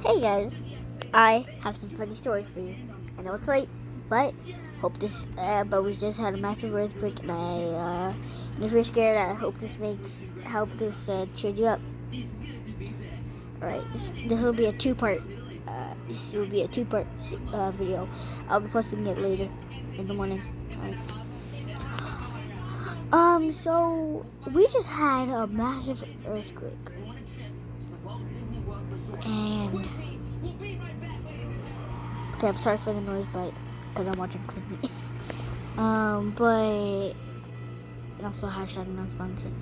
Hey guys, I have some funny stories for you. I know it's late, but but we just had a massive earthquake, and if you're scared, I hope this cheers you up. All right, this will be a two-part. Video. I'll be posting it later in the morning. All right. So we just had a massive earthquake, and okay, I'm sorry for the noise, but because I'm watching Disney. But and also hashtag non-sponsored.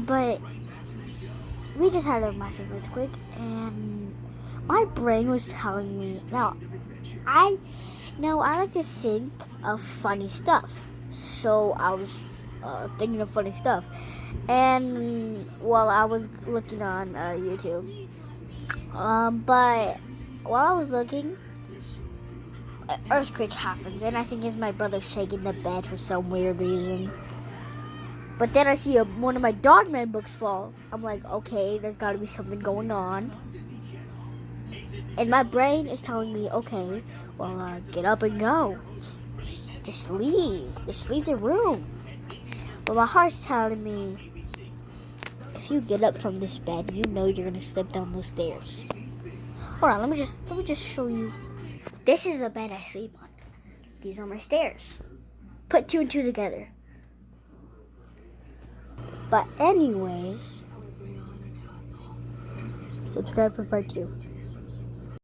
But we just had a massive earthquake, and my brain was telling me I I like to think of funny stuff, so I was thinking of funny stuff, and while I was looking on YouTube, but while I was looking, an earthquake happens, and I think it's my brother shaking the bed for some weird reason. But then I see one of my Dogman books fall. I'm like, okay, there's got to be something going on. And my brain is telling me, okay, well, get up and go. Just leave. Just leave the room. But my heart's telling me, if you get up from this bed, you know you're gonna slip down those stairs. Hold on, let me just show you. This is the bed I sleep on. These are my stairs. Put two and two together. But anyways, subscribe for part 2.